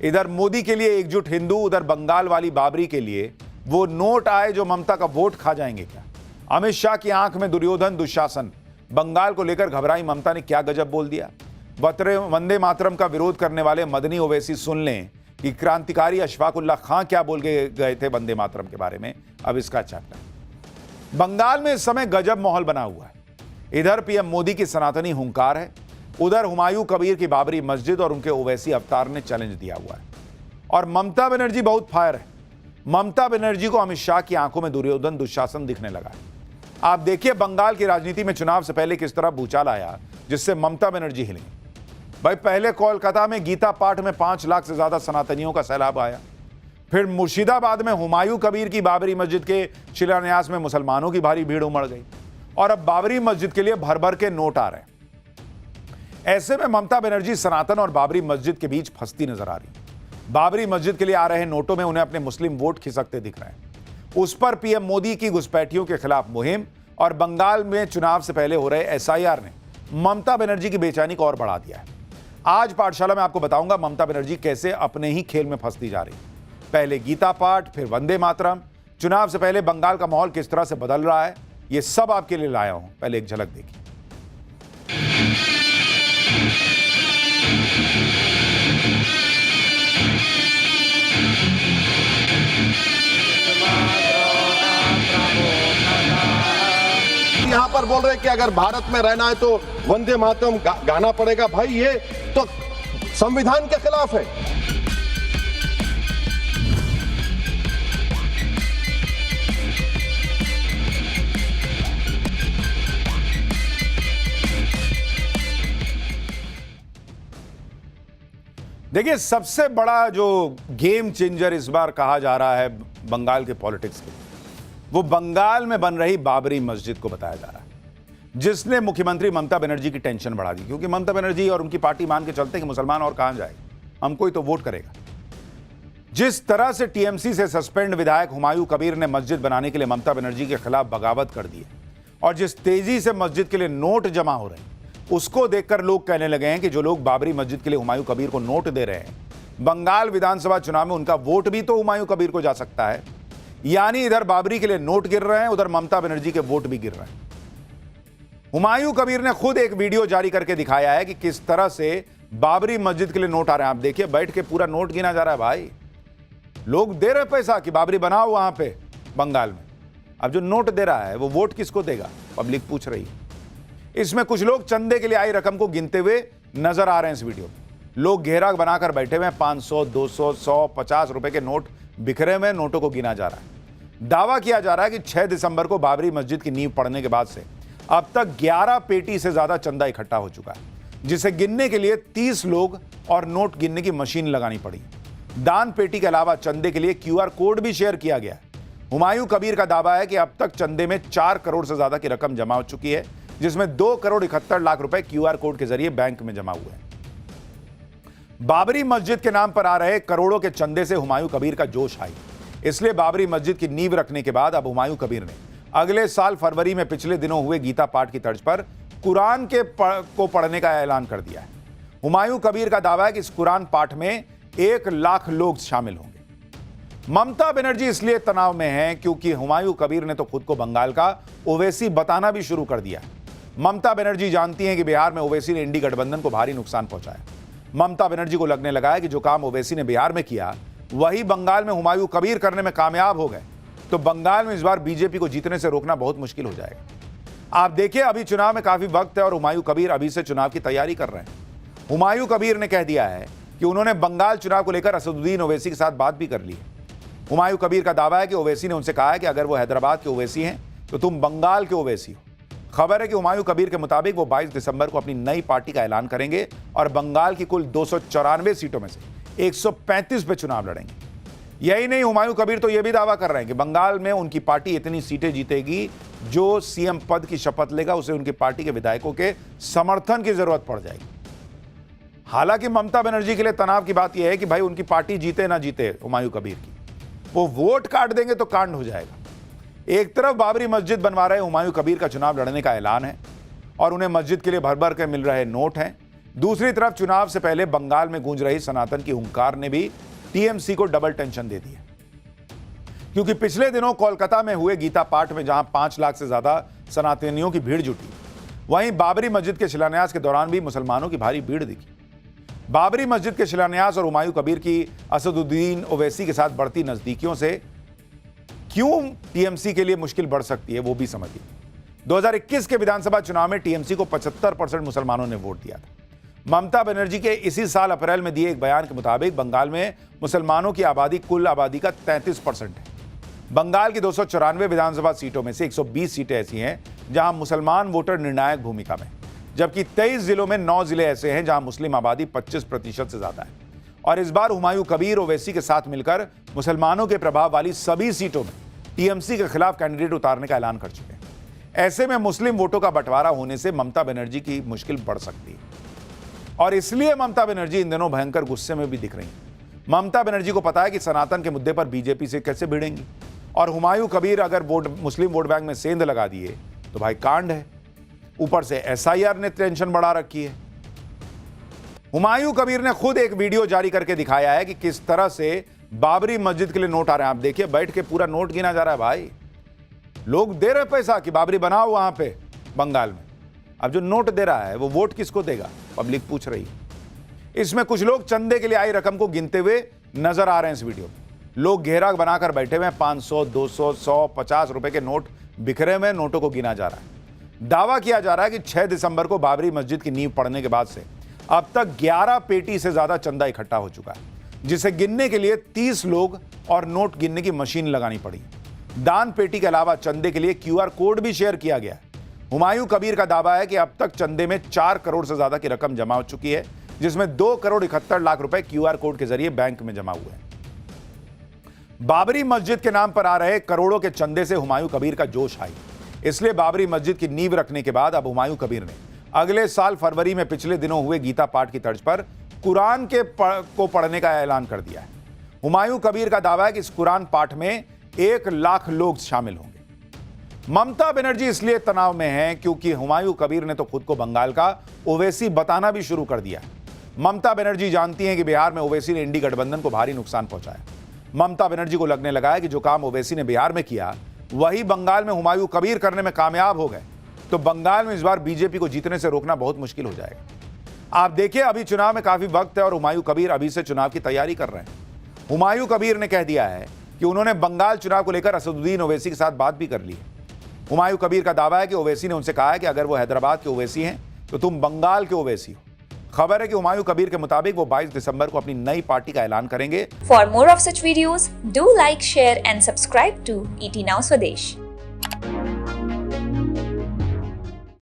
इधर मोदी के लिए एकजुट हिंदू, उधर बंगाल वाली बाबरी के लिए वो नोट आए जो ममता का वोट खा जाएंगे क्या? अमित शाह की आंख में दुर्योधन दुशासन। बंगाल को लेकर घबराई ममता ने क्या गजब बोल दिया। वंदे मातरम का विरोध करने वाले मदनी ओवैसी सुन लें कि क्रांतिकारी अशफाक उल्लाह खां क्या बोल के गए थे वंदे मातरम के बारे में। अब इसका चैप्टर। बंगाल में इस समय गजब माहौल बना हुआ है। इधर पीएम मोदी की सनातनी हुंकार है, उधर हुमायूं कबीर की बाबरी मस्जिद और उनके ओवैसी अवतार ने चैलेंज दिया हुआ है। और ममता बनर्जी बहुत फायर है। ममता बनर्जी को अमित शाह की आंखों में दुर्योधन दुशासन दिखने लगा है। आप देखिए बंगाल की राजनीति में चुनाव से पहले किस तरह भूचाल आया जिससे ममता बनर्जी हिली। भाई पहले कोलकाता में गीता पाठ में 5 लाख से ज्यादा सनातनियों का सैलाब आया। फिर मुर्शिदाबाद में हुमायूं कबीर की बाबरी मस्जिद के शिलान्यास में मुसलमानों की भारी भीड़ उमड़ गई। और अब बाबरी मस्जिद के लिए भर भर के नोट आ रहे हैं। ऐसे में ममता बनर्जी सनातन और बाबरी मस्जिद के बीच फंसती नजर आ रही। बाबरी मस्जिद के लिए आ रहे नोटों में उन्हें अपने मुस्लिम वोट खिसकते दिख रहे हैं। उस पर पीएम मोदी की घुसपैठियों के खिलाफ मुहिम और बंगाल में चुनाव से पहले हो रहे एसआईआर ने ममता बनर्जी की बेचैनी को और बढ़ा दिया है। आज पाठशाला में आपको बताऊंगा ममता बनर्जी कैसे अपने ही खेल में फंसती जा रही। पहले गीता पाठ, फिर वंदे मातरम। चुनाव से पहले बंगाल का माहौल किस तरह से बदल रहा है, यह सब आपके लिए लाया हूं। पहले एक झलक देखिए। यहाँ पर बोल रहे हैं कि अगर भारत में रहना है तो वंदे मातरम गाना पड़ेगा। भाई ये तो संविधान के खिलाफ है। देखिए सबसे बड़ा जो गेम चेंजर इस बार कहा जा रहा है बंगाल के पॉलिटिक्स के, वो बंगाल में बन रही बाबरी मस्जिद को बताया जा रहा है, जिसने मुख्यमंत्री ममता बनर्जी की टेंशन बढ़ा दी। क्योंकि ममता बनर्जी और उनकी पार्टी मान के चलते हैं कि मुसलमान और कहां जाएगा, हमको ही तो वोट करेगा। जिस तरह से टीएमसी से सस्पेंड विधायक हुमायूं कबीर ने मस्जिद बनाने के लिए ममता बनर्जी के खिलाफ बगावत कर दी है, और जिस तेजी से मस्जिद के लिए नोट जमा हो रहे हैं, उसको देखकर लोग कहने लगे हैं कि जो लोग बाबरी मस्जिद के लिए हुमायूं कबीर को नोट दे रहे हैं, बंगाल विधानसभा चुनाव में उनका वोट भी तो हुमायूं कबीर को जा सकता है। यानी इधर बाबरी के लिए नोट गिर रहे हैं, उधर ममता बनर्जी के वोट भी गिर रहे हैं। हुमायूं कबीर ने खुद एक वीडियो जारी करके दिखाया है कि किस तरह से बाबरी मस्जिद के लिए नोट आ रहे हैं। आप देखिए बैठ के पूरा नोट गिना जा रहा है। भाई लोग दे रहे पैसा कि बाबरी बनाओ वहां पे बंगाल में। अब जो नोट दे रहा है वो वोट किसको देगा, पब्लिक पूछ रही है। इसमें कुछ लोग चंदे के लिए आई रकम को गिनते हुए नजर आ रहे हैं। इस वीडियो में लोग घेरा बनाकर बैठे हुए हैं। 500, 200, 100, 50 रुपए के नोट बिखरे हुए नोटों को गिना जा रहा है। दावा किया जा रहा है कि 6 दिसंबर को बाबरी मस्जिद की नींव पड़ने के बाद से अब तक 11 पेटी से ज्यादा चंदा इकट्ठा हो चुका है, जिसे गिनने के लिए 30 लोग और नोट गिनने की मशीन लगानी पड़ी। दान पेटी के अलावा चंदे के लिए QR कोड भी शेयर किया गया है। हुमायूं कबीर का दावा है कि अब तक चंदे में 4 करोड़ से ज्यादा की रकम जमा हो चुकी है, जिसमें 2 करोड़ 71 लाख रुपए QR कोड के जरिए बैंक में जमा हुए हैं। बाबरी मस्जिद के नाम पर आ रहे करोड़ों के चंदे से हुमायूं कबीर का जोश आई। इसलिए बाबरी मस्जिद की नींव रखने के बाद अब हुमायूं कबीर ने अगले साल फरवरी में पिछले दिनों हुए गीता पाठ की तर्ज पर कुरान को पढ़ने का ऐलान कर दिया है। हुमायूं कबीर का दावा है कि इस कुरान पाठ में 1 लाख लोग शामिल होंगे। ममता बनर्जी इसलिए तनाव में है क्योंकि हुमायूं कबीर ने तो खुद को बंगाल का ओवैसी बताना भी शुरू कर दिया है। ममता बनर्जी जानती हैं कि बिहार में ओवैसी ने इंडी गठबंधन को भारी नुकसान पहुंचाया। ममता बनर्जी को लगने लगा है कि जो काम ओवैसी ने बिहार में किया वही बंगाल में हुमायूं कबीर करने में कामयाब हो गए, तो बंगाल में इस बार बीजेपी को जीतने से रोकना बहुत मुश्किल हो जाएगा। आप देखिए अभी चुनाव में काफी वक्त है और हुमायूं कबीर अभी से चुनाव की तैयारी कर रहे हैं। हुमायूं कबीर ने कह दिया है कि उन्होंने बंगाल चुनाव को लेकर असदुद्दीन ओवैसी के साथ बात भी कर ली है। हुमायूं कबीर का दावा है कि ओवैसी ने उनसे कहा है कि अगर वो हैदराबाद के ओवैसी हैं तो तुम बंगाल के ओवैसी हो। खबर है कि हुमायूं कबीर के मुताबिक वो 22 दिसंबर को अपनी नई पार्टी का ऐलान करेंगे और बंगाल की कुल 294 सीटों में से 135 पे चुनाव लड़ेंगे। यही नहीं, हुमायूं कबीर तो यह भी दावा कर रहे हैं कि बंगाल में उनकी पार्टी इतनी सीटें जीतेगी, जो सीएम पद की शपथ लेगा उसे उनकी पार्टी के विधायकों के समर्थन की जरूरत पड़ जाएगी। हालांकि ममता बनर्जी के लिए तनाव की बात यह है कि भाई उनकी पार्टी जीते ना जीते हुमायूं कबीर की, वो वोट काट देंगे तो कांड हो जाएगा। एक तरफ बाबरी मस्जिद बनवा रहे हुमायूं कबीर का चुनाव लड़ने का ऐलान है और उन्हें मस्जिद के लिए भर भर के मिल रहे नोट हैं। दूसरी तरफ चुनाव से पहले बंगाल में गूंज रही सनातन की हुंकार ने भी टीएमसी को डबल टेंशन दे दी है, क्योंकि पिछले दिनों कोलकाता में हुए गीता पाठ में जहां 5 लाख से ज्यादा सनातनियों की भीड़ जुटी, वहीं बाबरी मस्जिद के शिलान्यास के दौरान भी मुसलमानों की भारी भीड़ दिखी। बाबरी मस्जिद के शिलान्यास और हुमायूं कबीर की असदुद्दीन ओवैसी के साथ बढ़ती नजदीकियों से क्यों टीएमसी के लिए मुश्किल बढ़ सकती है, वो भी समझिए। 2021 के विधानसभा चुनाव में टीएमसी को 75% मुसलमानों ने वोट दिया था। ममता बनर्जी के इसी साल अप्रैल में दिए एक बयान के मुताबिक बंगाल में मुसलमानों की आबादी कुल आबादी का 33% है। बंगाल की 294 विधानसभा सीटों में से 120 सीटें ऐसी हैं जहां मुसलमान वोटर निर्णायक भूमिका में, जबकि 23 जिलों में 9 जिले ऐसे हैं जहां मुस्लिम आबादी 25% से ज्यादा है। और इस बार हुमायूं कबीर ओवैसी के साथ मिलकर मुसलमानों के प्रभाव वाली सभी सीटों में टीएमसी के खिलाफ कैंडिडेट उतारने का ऐलान कर चुके हैं। ऐसे में मुस्लिम वोटों का बंटवारा होने से ममता बनर्जी की मुश्किल बढ़ सकती है, और इसलिए ममता बनर्जी इन दिनों भयंकर गुस्से में भी दिख रही हैं। ममता बनर्जी को पता है कि सनातन के मुद्दे पर बीजेपी से कैसे भिड़ेंगी, और हुमायूं कबीर अगर मुस्लिम वोट बैंक में सेंध लगा दिए तो भाई कांड है। ऊपर से एसआईआर ने टेंशन बढ़ा रखी है। हुमायूं कबीर ने खुद एक वीडियो जारी करके दिखाया है कि किस तरह से बाबरी मस्जिद के लिए नोट आ रहे हैं। आप देखिए, बैठ के पूरा नोट गिना जा रहा है। भाई लोग दे रहे पैसा कि बाबरी बनाओ वहां पे बंगाल में। अब जो नोट दे रहा है वो वोट किसको देगा, पब्लिक पूछ रही है। इसमें कुछ लोग चंदे के लिए आई रकम को गिनते हुए नजर आ रहे हैं। इस वीडियो में लोग घेरा बनाकर बैठे हुए हैं, 500, 200, 100, 50 रुपए के नोट बिखरे हुए नोटों को गिना जा रहा है। दावा किया जा रहा है कि 6 दिसंबर को बाबरी मस्जिद की नींव पड़ने के बाद से अब तक 11 पेटी से ज्यादा चंदा इकट्ठा हो चुका है, जिसे गिनने के लिए 30 लोग और नोट गिनने की मशीन लगानी पड़ी। दान पेटी के अलावा चंदे के लिए QR कोड भी शेयर किया गया है। हुमायूं कबीर का दावा है कि अब तक चंदे में 4 करोड़ से ज्यादा की रकम जमा हो चुकी है, जिसमें 2 करोड़ 71 लाख रुपए QR कोड के जरिए बैंक में जमा हुए हैं। बाबरी मस्जिद के नाम पर आ रहे करोड़ों के चंदे से हुमायूं कबीर का जोश आई, इसलिए बाबरी मस्जिद की नींव रखने के बाद अब हुमायूं कबीर ने अगले साल फरवरी में पिछले दिनों हुए गीता पाठ की तर्ज पर कुरान को पढ़ने का ऐलान कर दिया है। हुमायूं कबीर का दावा है कि इस कुरान पाठ में 1 लाख लोग शामिल होंगे। ममता बनर्जी इसलिए तनाव में हैं क्योंकि हुमायूं कबीर ने तो खुद को बंगाल का ओवैसी बताना भी शुरू कर दिया है। ममता बनर्जी जानती हैं कि बिहार में ओवैसी ने इंडी गठबंधन को भारी नुकसान पहुंचाया। ममता बनर्जी को लगने लगा है कि जो काम ओवैसी ने बिहार में किया वही बंगाल में हुमायूं कबीर करने में कामयाब हो गए, तो बंगाल में इस बार बीजेपी को जीतने से रोकना बहुत मुश्किल हो जाएगा। आप देखिए, अभी चुनाव में काफी वक्त है और हुमायूं कबीर अभी से चुनाव की तैयारी कर रहे हैं। हुमायूं कबीर ने कह दिया है कि उन्होंने बंगाल चुनाव को लेकर असदुद्दीन ओवैसी के साथ बात भी कर ली है। हुमायूं कबीर का दावा है कि ओवैसी ने उनसे कहा है कि अगर वो हैदराबाद के ओवैसी हैं तो तुम बंगाल के ओवैसी हो। खबर है कि हुमायूं कबीर के मुताबिक वो 22 दिसंबर को अपनी नई पार्टी का ऐलान करेंगे। For more of such videos, do like, share and subscribe to ET Now Swadesh.